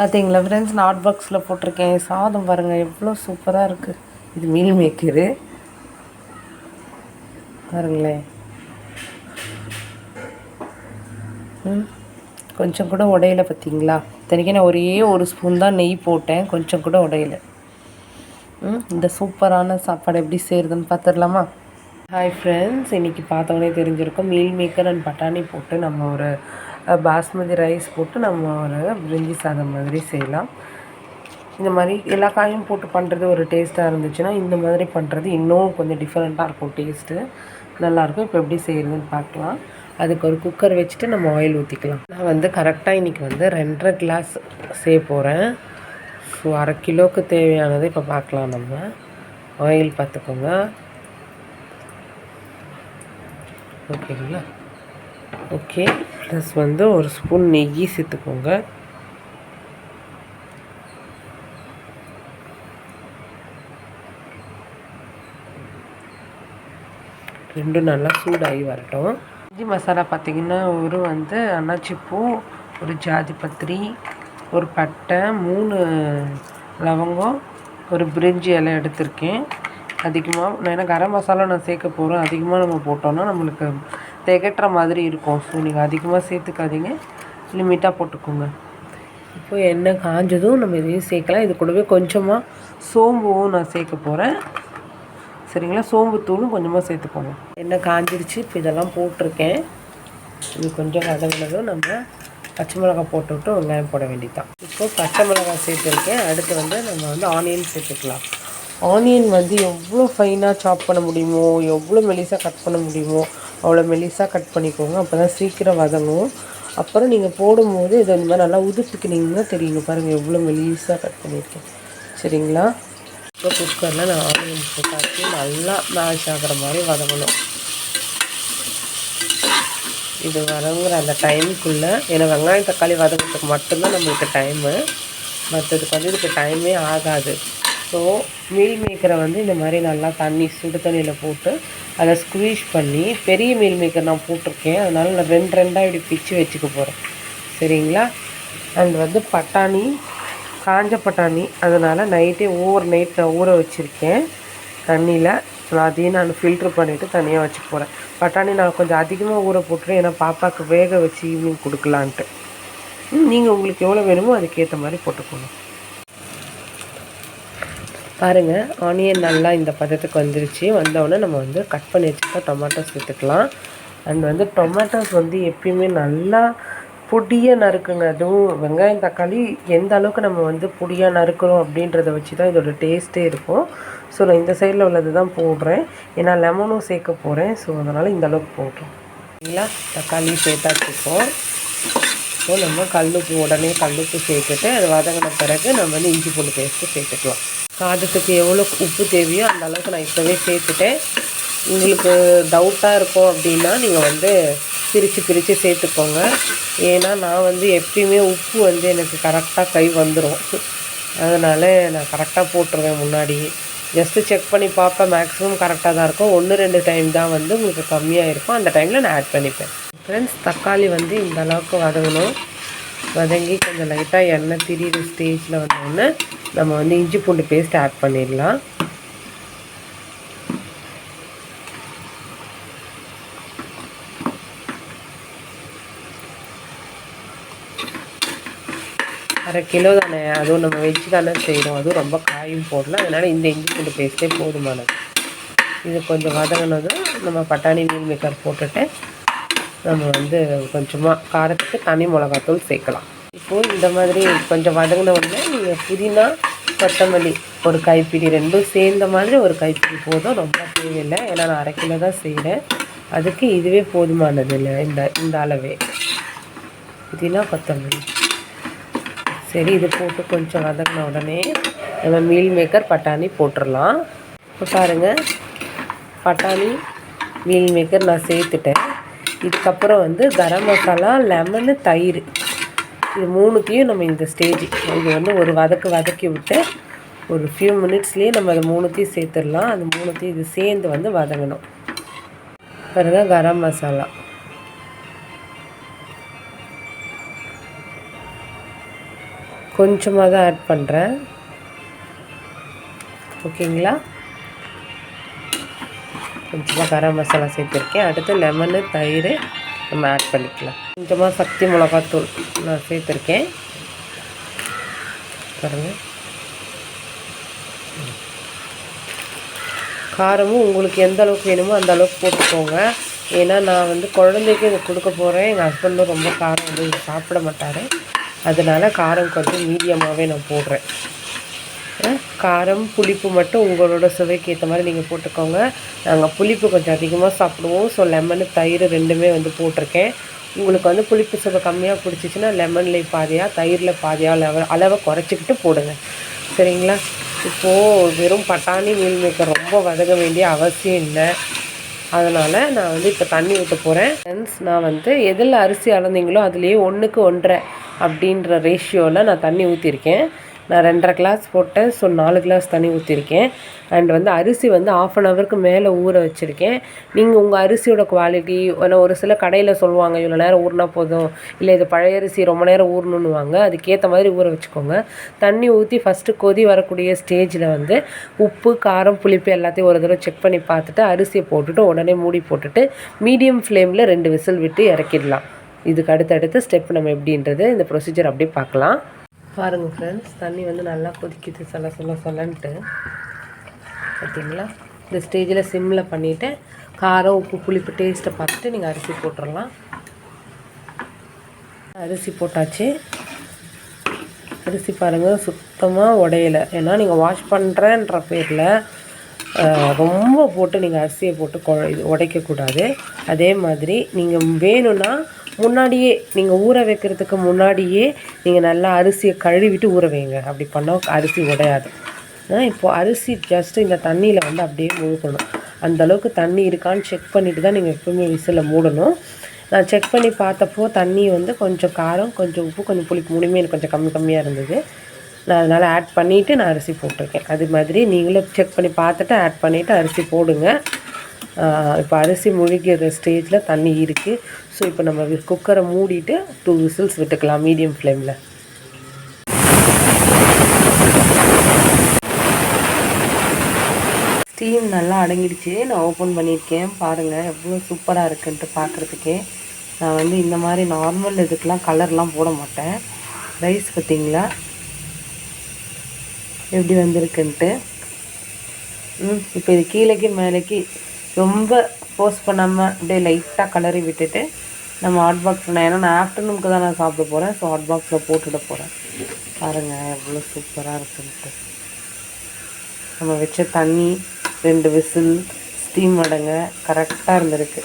பார்த்தீங்களா ஃப்ரெண்ட்ஸ், நான் ஹாட் பாக்ஸில் போட்டிருக்கேன். சாதம் பாருங்கள் எவ்வளோ சூப்பராக இருக்குது. இது மீல் மேக்கரு பாருங்களேன். கொஞ்சம் கூட உடையில பார்த்தீங்களா. இத்தனைக்கு நான் ஒரே ஒரு ஸ்பூன் தான் நெய் போட்டேன், கொஞ்சம் கூட உடையில. இந்த சூப்பரான சாப்பாடு எப்படி செய்கிறதுன்னு பார்த்துடலாமா? ஹாய் ஃப்ரெண்ட்ஸ், இன்றைக்கி பார்த்தவொடனே தெரிஞ்சிருக்கோம். மீல் மேக்கர் அண்ட் பட்டாணி போட்டு நம்ம ஒரு பாஸ்மதி ரைஸ் போட்டு நம்ம ஒரு பிரிஞ்சி சாதம் மாதிரி செய்யலாம். இந்த மாதிரி எல்லா காயும் போட்டு பண்ணுறது ஒரு டேஸ்ட்டாக இருந்துச்சுன்னா, இந்த மாதிரி பண்ணுறது இன்னும் கொஞ்சம் டிஃப்ரெண்ட்டாக இருக்கும். டேஸ்ட்டு நல்லாயிருக்கும். இப்போ எப்படி செய்கிறதுன்னு பார்க்கலாம். அதுக்கு ஒரு குக்கர் வச்சுட்டு நம்ம ஆயில் ஊற்றிக்கலாம். நான் வந்து கரெக்டாக இன்றைக்கி வந்து 2.5 கிளாஸ் செய்ய போகிறேன். ஸோ 1/2 கிலோவுக்கு தேவையானது இப்போ பார்க்கலாம். நம்ம ஆயில் பார்த்துக்கோங்க, ஓகேங்களா? ஓகே, ப்ளஸ் வந்து ஒரு ஸ்பூன் நெய் சேர்த்துக்கோங்க. ரெண்டும் நல்லா சூடாகி வரட்டும். இஞ்சி மசாலா பார்த்திங்கன்னா ஒரு வந்து அன்னாச்சிப்பூ, ஒரு ஜாதி பத்திரி, ஒரு பட்டை, 3 லவங்கம், ஒரு பிரிஞ்சி இலை எடுத்திருக்கேன். அதிகமாக ஏன்னா கரம் மசாலா நான் சேர்க்க போகிறோம். அதிகமாக நம்ம போட்டோன்னா நம்மளுக்கு திகட்டுற மாதிரி இருக்கும். ஸோ நீங்கள் அதிகமாக சேர்த்துக்காதீங்க, லிமிட்டாக போட்டுக்கோங்க. இப்போ எண்ணெய் காஞ்சதும் நம்ம இதையும் சேர்க்கலாம். இது கூடவே கொஞ்சமாக சோம்பும் நான் சேர்க்க போகிறேன், சரிங்களா? சோம்பு தூளும் கொஞ்சமாக சேர்த்துக்கோங்க. எண்ணெய் காஞ்சிருச்சு. இப்போ இதெல்லாம் போட்டிருக்கேன். இது கொஞ்சம் வதங்கினதும் நம்ம பச்சை மிளகாய் போட்டுவிட்டு வெங்காயம் போட வேண்டியதான். இப்போ பச்சை மிளகாய் சேர்த்துருக்கேன். அடுத்து வந்து நம்ம வந்து ஆனியன் சேர்த்துக்கலாம். ஆனியன் வந்து எவ்வளோ ஃபைனாக சாப் பண்ண முடியுமோ, எவ்வளோ மெலிசாக கட் பண்ண முடியுமோ அவ்வளோ மெலிசாக கட் பண்ணிக்கோங்க. அப்போ தான் சீக்கிரம் வதங்கும். அப்புறம் நீங்கள் போடும்போது இதை இந்த மாதிரி நல்லா உதுத்துக்கினீங்கன்னா தெரியுங்க. பாருங்கள் எவ்வளோ மெலிசாக கட் பண்ணியிருக்கேன், சரிங்களா? இப்போ குக்கரில் நான் ஆனியன் போட்டாச்சு. நல்லா மேஷ் ஆகிற மாதிரி வதங்கணும். இது வதங்குற அந்த டைமுக்குள்ளே, ஏன்னா வெங்காயம் தக்காளி வதங்கிறதுக்கு மட்டும்தான் நம்மளுக்கு டைமு, மற்றதுக்கு வந்து இதுக்கு டைமே ஆகாது. ஸோ மீல் மேக்கரை வந்து இந்த மாதிரி நல்லா சுடு தண்ணியில் போட்டு அதை ஸ்குவீஷ் பண்ணி, பெரிய மீல் மேக்கர் நான் போட்டிருக்கேன், அதனால் நான் 2 இப்படி பிச்சு வச்சுக்க போகிறேன், சரிங்களா? அண்ட் வந்து பட்டாணி, காஞ்ச பட்டாணி, அதனால் நைட்டே ஓவர் நைட் நான் ஊற வச்சுருக்கேன் தண்ணியில். அதையும் நான் ஃபில்ட்ரு பண்ணிவிட்டு தனியாக வச்சுக்க போகிறேன். பட்டாணி நான் கொஞ்சம் அதிகமாக ஊற போட்டுறேன், ஏன்னா பாப்பாவுக்கு வேக வச்சு ஈவினிங் கொடுக்கலான்ட்டு. நீங்கள் உங்களுக்கு எவ்வளோ வேணுமோ அதுக்கேற்ற மாதிரி போட்டுக்கோங்க. பாருங்கள், ஆனியன் நல்லா இந்த பதத்துக்கு வந்துருச்சு. வந்தவுடனே நம்ம வந்து கட் பண்ணி வச்சுட்டா டொமேட்டோஸ் சேர்த்துக்கலாம். அண்ட் வந்து டொமேட்டோஸ் வந்து எப்பயுமே நல்லா பொடியாக நறுக்குங்க. அதுவும் வெங்காயம் தக்காளி எந்த அளவுக்கு நம்ம வந்து பொடியாக நறுக்கிறோம் அப்படின்றத வச்சு தான் இதோட டேஸ்ட்டே இருக்கும். ஸோ நான் இந்த சைடில் உள்ளது தான் போடுறேன், ஏன்னா லெமனும் சேர்க்க போகிறேன். ஸோ அதனால் இந்த அளவுக்கு போடுறோம், சரிங்களா? தக்காளி சேர்த்தாச்சுப்போம். ஸோ நம்ம கல்லுப்பு, உடனே கல்லுப்பு சேர்த்துட்டு அது வதங்கின பிறகு நம்ம வந்து இஞ்சி பூண்டு பேஸ்ட்டு சேர்த்துக்கலாம். சாதத்துக்கு எவ்வளோ உப்பு தேவையோ அந்த அளவுக்கு நான் இப்போவே சேர்த்துட்டேன். உங்களுக்கு டவுட்டாக இருக்கும் அப்படின்னா நீங்கள் வந்து பிரித்து சேர்த்துக்கோங்க. ஏன்னா நான் வந்து எப்பயுமே உப்பு வந்து எனக்கு கரெக்டாக கை வந்துடும், அதனால் நான் கரெக்டாக போட்டுருவேன். முன்னாடி ஜஸ்ட்டு செக் பண்ணி பார்ப்பேன், மேக்ஸிமம் கரெக்டாக தான் இருக்கும். 1-2 டைம் தான் வந்து உங்களுக்கு கம்மியாக இருக்கும், அந்த டைமில் நான் ஆட் பண்ணிப்பேன். ஃப்ரெண்ட்ஸ், தக்காளி வந்து இந்த அளவுக்கு வதங்கணும். வதங்கி கொஞ்சம் லைட்டாக எண்ணெய் திரியிற ஸ்டேஜில் வந்தோடனே நம்ம வந்து இஞ்சி பூண்டு பேஸ்ட் ஆட் பண்ணிடலாம். அரை கிலோ தானே, அதுவும் நம்ம வெஜ்ஜு தானே செய்கிறோம், அதுவும் ரொம்ப காயும் போடலாம். அதனால் இந்த இஞ்சி பூண்டு பேஸ்ட்டே போதுமானது. இது கொஞ்சம் வதங்கினதும் நம்ம பட்டாணி மீல் மேக்கர் போட்டுட்டு நம்ம வந்து கொஞ்சமாக காரத்துக்கு தனி மிளகாத்தூள் சேர்க்கலாம். இப்போது இந்த மாதிரி கொஞ்சம் வதங்கின உடனே நீங்கள் புதினா, கொத்தமல்லி ஒரு கைப்பிடி, ரெண்டும் சேர்ந்த மாதிரி ஒரு கைப்பிடி போதும், ரொம்ப தேவையில்லை. ஏன்னா நான் 1/2 கிலோ தான் செய்கிறேன், அதுக்கு இதுவே போதுமானது இல்லை. இந்த அளவே புதினா, கொத்தமல்லி, சரி. இது போட்டு கொஞ்சம் வதங்கின உடனே நம்ம மீல் மேக்கர் பட்டாணி போட்டுடலாம். இப்போ பாருங்கள், பட்டாணி மீல் மேக்கர் நான் சேர்த்துட்டேன். இதுக்கப்புறம் வந்து கரம் மசாலா, லெமனு, தயிர், இது 3த்தையும் நம்ம இந்த ஸ்டேஜ் இது வந்து ஒரு வதக்கி விட்டு ஒரு ஃபியூ மினிட்ஸ்லேயே நம்ம அதை 3த்தையும் சேர்த்துடலாம். அந்த 3த்தையும் இது சேர்ந்து வந்து வதங்கணும். பாருங்கள், கரம் மசாலா, கொஞ்சமாக தான் ஆட் பண்ணுறேன். ஓகேங்களா? கொஞ்சமாக கரம் மசாலா சேர்த்துருக்கேன். அடுத்து லெமனு, தயிர் நம்ம ஆட் பண்ணிக்கலாம். கொஞ்சமாக சக்தி மிளகாத்தூள் நான் சேர்த்துருக்கேன் பாருங்கள். காரமும் உங்களுக்கு எந்த அளவுக்கு வேணுமோ அந்த அளவுக்கு போட்டுக்கோங்க. ஏன்னா நான் வந்து குழந்தைக்கு இதை கொடுக்க போகிறேன். எங்கள் ஹஸ்பண்டும் ரொம்ப காரம் வந்து சாப்பிட மாட்டார். அதனால் காரம் கொஞ்சம் மீடியமாகவே நான் போடுறேன். காரம் புளிப்பு மட்டும் உங்களோட சுவைக்கு ஏற்ற மாதிரி நீங்கள் போட்டுக்கோங்க. நாங்கள் புளிப்பு கொஞ்சம் அதிகமாக சாப்பிடுவோம். ஸோ லெமனு, தயிர் ரெண்டுமே வந்து போட்டிருக்கேன். உங்களுக்கு வந்து புளிப்பு சுவை கம்மியாக பிடிச்சிச்சின்னா லெமனில் பாதியாக, தயிரில் பாதியாக அளவை குறைச்சிக்கிட்டு போடுங்க. சரிங்களா? இப்போது வெறும் பட்டாணி மீல் மேக்கர் ரொம்ப வதங்க வேண்டிய அவசியம் இல்லை. அதனால் நான் வந்து இப்போ தண்ணி ஊற்ற போகிறேன். ஃப்ரெண்ட்ஸ், நான் வந்து எதில் அரிசி அளந்தீங்களோ அதுலேயே 1க்கு 1.5 அப்படின்ற ரேஷியோவில் நான் தண்ணி ஊற்றிருக்கேன். நான் 2.5 கிளாஸ் போட்டேன். ஸோ 4 கிளாஸ் தண்ணி ஊற்றிருக்கேன். அண்ட் வந்து அரிசி வந்து 1/2 ஹவருக்கு மேலே ஊற வச்சுருக்கேன். நீங்கள் உங்கள் அரிசியோட குவாலிட்டி, ஒரு சில கடையில் சொல்லுவாங்க இவ்வளோ நேரம் ஊறினா போதும், இல்லை இது பழைய அரிசி ரொம்ப நேரம் ஊறணுன்னுவாங்க. அதுக்கேற்ற மாதிரி ஊற வச்சுக்கோங்க. தண்ணி ஊற்றி ஃபஸ்ட்டு கொதி வரக்கூடிய ஸ்டேஜில் வந்து உப்பு, காரம், புளிப்பு எல்லாத்தையும் ஒரு தடவை செக் பண்ணி பார்த்துட்டு அரிசியை போட்டுட்டு உடனே மூடி போட்டுட்டு மீடியம் ஃப்ளேமில் 2 விசில் விட்டு இறக்கிடலாம். இதுக்கு அடுத்தடுத்த ஸ்டெப் நம்ம எப்படின்றது இந்த ப்ரொசீஜர் அப்படியே பார்க்கலாம். பாருங்கள் ஃப்ரெண்ட்ஸ், தண்ணி வந்து நல்லா கொதிக்குது சொல்லன்ட்டு. பார்த்தீங்களா? இந்த ஸ்டேஜில் சிம்மில் பண்ணிவிட்டு காரம், உப்பு, புளிப்பு டேஸ்ட்டை பார்த்துட்டு நீங்கள் அரிசி போட்டுடலாம். அரிசி போட்டாச்சு. அரிசி பாருங்கள் சுத்தமாக உடையலை. ஏன்னா நீங்கள் வாஷ் பண்ணுறேன்ற பேரில் ரொம்ப போட்டு நீங்கள் அரிசியை போட்டு இது உடைக்கக்கூடாது. அதே மாதிரி நீங்கள் வேணும்னா முன்னாடியே நீங்கள் ஊற வைக்கிறதுக்கு முன்னாடியே நீங்கள் நல்லா அரிசியை கழுவிட்டு ஊற வைங்க. அப்படி பண்ணால் அரிசி உடையாது. இப்போது அரிசி ஜஸ்ட்டு இந்த தண்ணியில் வந்து அப்படியே மூழ்கணும். அந்தளவுக்கு தண்ணி இருக்கான்னு செக் பண்ணிவிட்டு தான் நீங்கள் எப்போவுமே விசிலை மூடணும். நான் செக் பண்ணி பார்த்தப்போ தண்ணி வந்து கொஞ்சம் காரம், கொஞ்சம் உப்பு, கொஞ்சம் புளிப்பு மூணுமே எனக்கு கொஞ்சம் கம்மியாக இருந்தது. நான் அதனால் ஆட் பண்ணிவிட்டு நான் அரிசி போட்டிருக்கேன். அது மாதிரி நீங்களும் செக் பண்ணி பார்த்துட்டு ஆட் பண்ணிவிட்டு அரிசி போடுங்க. இப்போ அரிசி முழுகிற ஸ்டேஜில் தண்ணி இருக்குது. ஸோ இப்போ நம்ம குக்கரை மூடிட்டு 2 விசில்ஸ் விட்டுக்கலாம் மீடியம் ஃப்ளேமில். ஸ்டீம் நல்லா அடங்கிடுச்சு. நான் ஓப்பன் பண்ணியிருக்கேன். பாருங்கள் எவ்வளோ சூப்பராக இருக்குன்ட்டு பார்க்குறதுக்கே. நான் வந்து இந்த மாதிரி நார்மல் இதுக்கெலாம் கலர்லாம் போட மாட்டேன். ரைஸ் பார்த்திங்களா எப்படி வந்திருக்குன்ட்டு. இப்போ இது கீழேக்கு மேலேக்கு ரொம்ப போஸ்ட் பண்ணாமல் அப்படியே லைட்டாக கலரி விட்டுட்டு நம்ம ஹாட் பாக்ஸில், ஏன்னா நான் ஆஃப்டர்நூனுக்கு தான் நான் சாப்பிட போகிறேன். ஸோ ஹாட் பாக்ஸில் போட்டுட போகிறேன். பாருங்கள் எவ்வளோ சூப்பராக இருக்குன்ட்டு. நம்ம வச்ச தண்ணி 2 விசில் ஸ்டீம் அடங்க கரெக்டாக இருந்திருக்கு.